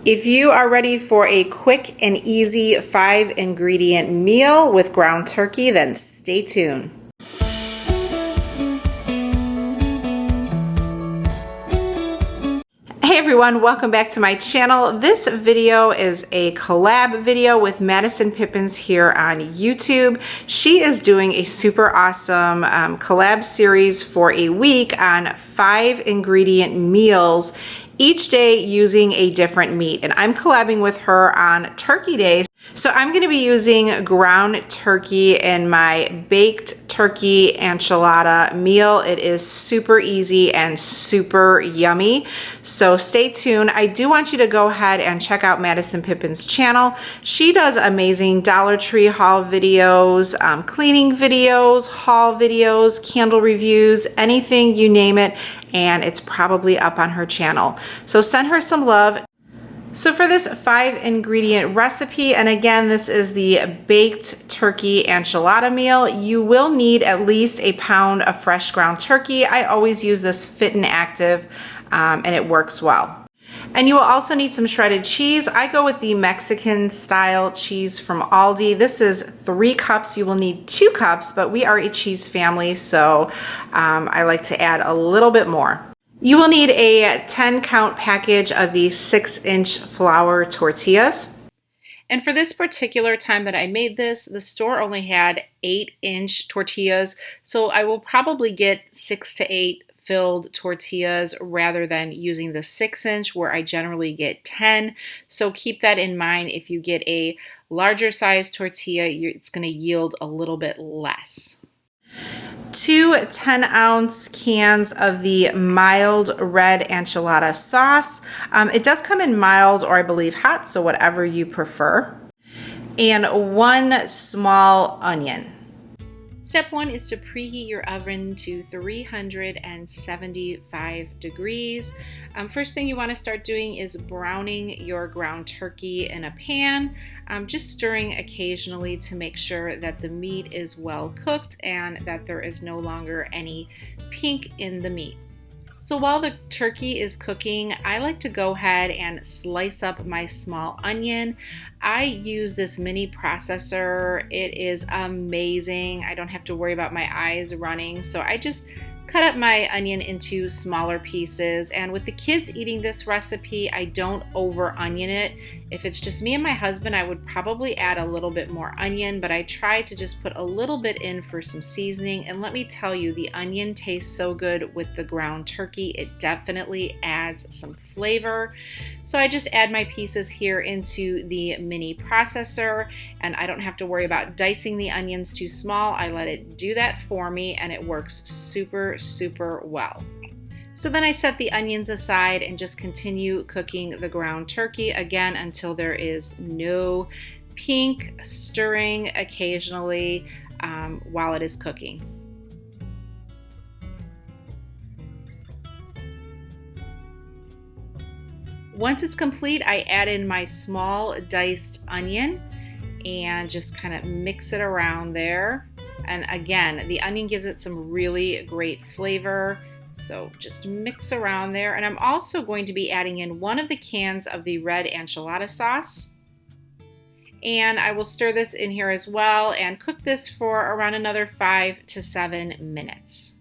If you are ready for a quick and easy 5-ingredient meal with ground turkey, then stay tuned. Hey everyone, welcome back to my channel. This video is a collab video with Madison Pippins here on YouTube. She is doing a super awesome collab series for a week on 5-ingredient meals, each day using a different meat. And I'm collabing with her on turkey days. So I'm going to be using ground turkey in my baked turkey enchilada meal. It is super easy and super yummy. So stay tuned. I do want you to go ahead and check out Madison Pippins' channel. She does amazing Dollar Tree haul videos, cleaning videos, haul videos, candle reviews, anything you name it, and it's probably up on her channel. So send her some love. So for this 5-ingredient recipe, and again, this is the baked turkey enchilada meal, you will need at least a pound of fresh ground turkey. I always use this Fit and Active, and it works well. And you will also need some shredded cheese. I go with the Mexican style cheese from Aldi. This is 3 cups. You will need 2 cups, but we are a cheese family, so I like to add a little bit more. You will need a 10-count package of the 6-inch flour tortillas. And for this particular time that I made this, the store only had 8-inch tortillas, so I will probably get 6 to 8 filled tortillas rather than using the 6-inch where I generally get 10. So keep that in mind. If you get a larger size tortilla, it's going to yield a little bit less. 2 10-ounce cans of the mild red enchilada sauce. It does come in mild or I believe hot, so whatever you prefer. And 1 small onion. Step 1 is to preheat your oven to 375 degrees. First thing you want to start doing is browning your ground turkey in a pan, just stirring occasionally to make sure that the meat is well cooked and that there is no longer any pink in the meat. So while the turkey is cooking, I like to go ahead and slice up my small onion. I use this mini processor. It is amazing. I don't have to worry about my eyes running. So I just cut up my onion into smaller pieces, and with the kids eating this recipe, I don't over onion it. If it's just me and my husband, I would probably add a little bit more onion, but I try to just put a little bit in for some seasoning, and let me tell you, the onion tastes so good with the ground turkey. It definitely adds some flavor. So I just add my pieces here into the mini processor, and I don't have to worry about dicing the onions too small. I let it do that for me, and it works super well. So then I set the onions aside and just continue cooking the ground turkey again until there is no pink, stirring occasionally while it is cooking. Once it's complete, I add in my small diced onion and just kind of mix it around there. And again, the onion gives it some really great flavor. So just mix around there. And I'm also going to be adding in 1 of the cans of the red enchilada sauce. And I will stir this in here as well and cook this for around another 5 to 7 minutes.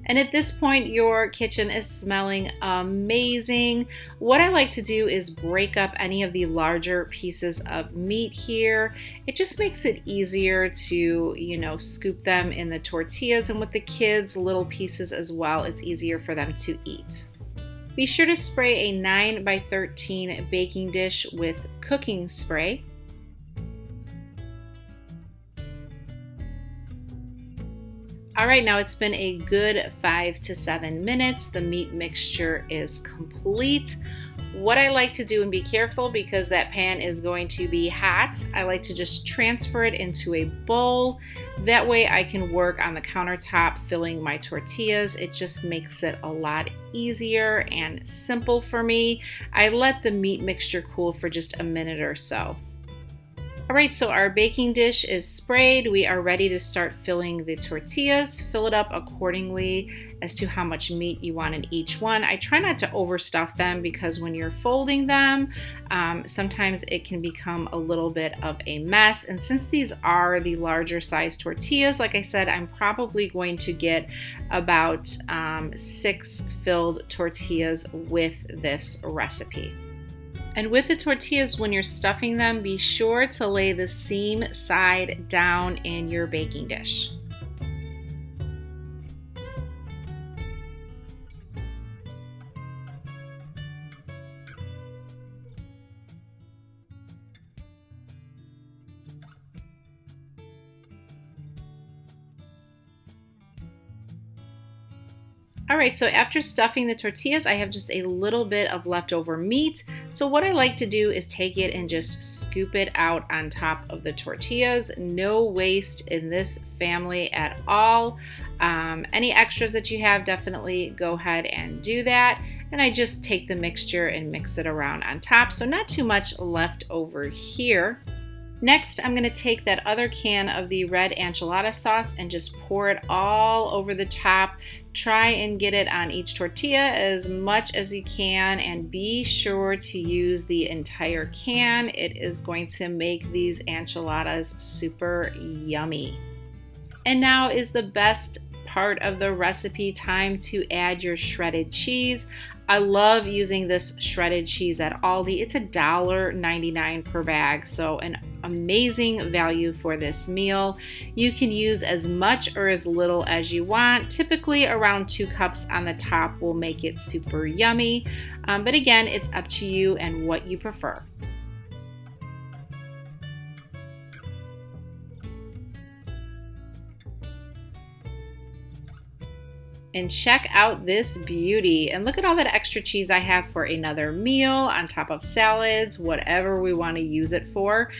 And at this point, your kitchen is smelling amazing. What I like to do is break up any of the larger pieces of meat here. It just makes it easier to, scoop them in the tortillas, and with the kids, little pieces as well, it's easier for them to eat. Be sure to spray a 9 by 13 baking dish with cooking spray. All right, now it's been a good 5 to 7 minutes. The meat mixture is complete. What I like to do, and be careful because that pan is going to be hot, I like to just transfer it into a bowl. That way I can work on the countertop filling my tortillas. It just makes it a lot easier and simple for me. I let the meat mixture cool for just a minute or so. All right, so our baking dish is sprayed. We are ready to start filling the tortillas. Fill it up accordingly as to how much meat you want in each one. I try not to overstuff them because when you're folding them, sometimes it can become a little bit of a mess. And since these are the larger size tortillas, like I said, I'm probably going to get about 6 filled tortillas with this recipe. And with the tortillas, when you're stuffing them, be sure to lay the seam side down in your baking dish. All right, so after stuffing the tortillas, I have just a little bit of leftover meat. So what I like to do is take it and just scoop it out on top of the tortillas. No waste in this family at all. Any extras that you have, definitely go ahead and do that. And I just take the mixture and mix it around on top. So not too much left over here. Next, I'm going to take that other can of the red enchilada sauce and just pour it all over the top. Try and get it on each tortilla as much as you can, and be sure to use the entire can. It is going to make these enchiladas super yummy. And now is the best part of the recipe, time to add your shredded cheese. I love using this shredded cheese at Aldi. It's $1.99 per bag, so an amazing value for this meal. You can use as much or as little as you want. Typically around 2 cups on the top will make it super yummy, but again, it's up to you and what you prefer. And check out this beauty. And look at all that extra cheese I have for another meal on top of salads, whatever we want to use it for.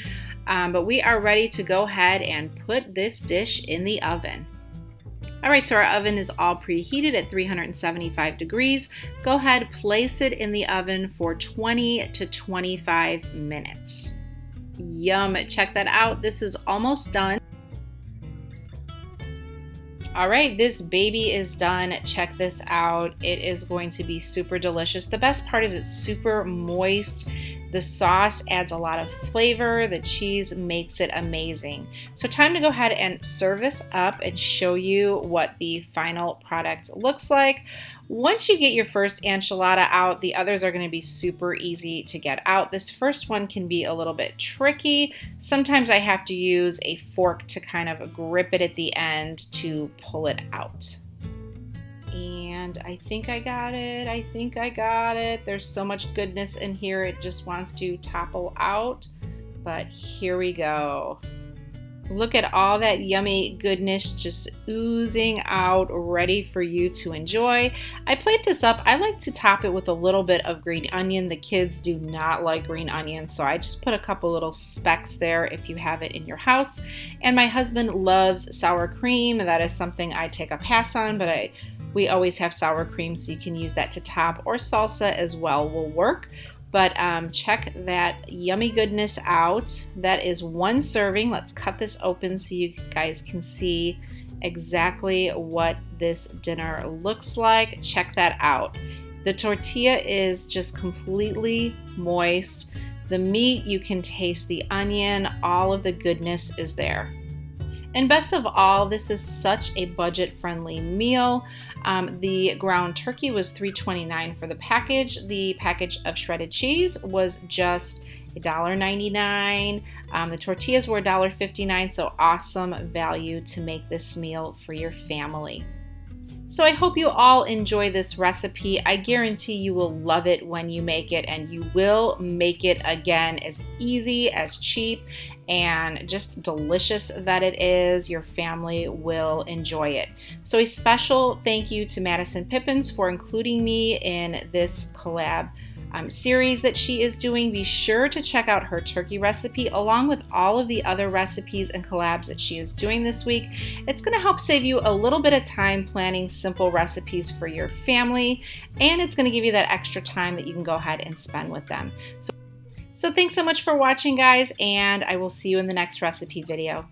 But we are ready to go ahead and put this dish in the oven. All right, so our oven is all preheated at 375 degrees. Go ahead, place it in the oven for 20 to 25 minutes. Yum, check that out. This is almost done. All right, this baby is done. Check this out. It is going to be super delicious. The best part is it's super moist. The sauce adds a lot of flavor. The cheese makes it amazing. So time to go ahead and serve this up and show you what the final product looks like. Once you get your first enchilada out, the others are going to be super easy to get out. This first one can be a little bit tricky. Sometimes I have to use a fork to kind of grip it at the end to pull it out. And I think I got it. I think I got it. There's so much goodness in here. It just wants to topple out. But here we go. Look at all that yummy goodness just oozing out, ready for you to enjoy. I plate this up. I like to top it with a little bit of green onion. The kids do not like green onion, so I just put a couple little specks there if you have it in your house. And my husband loves sour cream. That is something I take a pass on, but we always have sour cream, so you can use that to top, or salsa as well will work. But check that yummy goodness out. That is 1 serving. Let's cut this open so you guys can see exactly what this dinner looks like. Check that out. The tortilla is just completely moist. The meat, you can taste the onion. All of the goodness is there. And best of all, this is such a budget-friendly meal. The ground turkey was $3.29 for the package. The package of shredded cheese was just $1.99. The tortillas were $1.59, so awesome value to make this meal for your family. So I hope you all enjoy this recipe. I guarantee you will love it when you make it, and you will make it again. As easy, as cheap, and just delicious that it is. Your family will enjoy it. So a special thank you to Madison Pippins for including me in this collab series that she is doing. Be sure to check out her turkey recipe along with all of the other recipes and collabs that she is doing this week. It's going to help save you a little bit of time planning simple recipes for your family, and it's going to give you that extra time that you can go ahead and spend with them. So thanks so much for watching, guys, and I will see you in the next recipe video.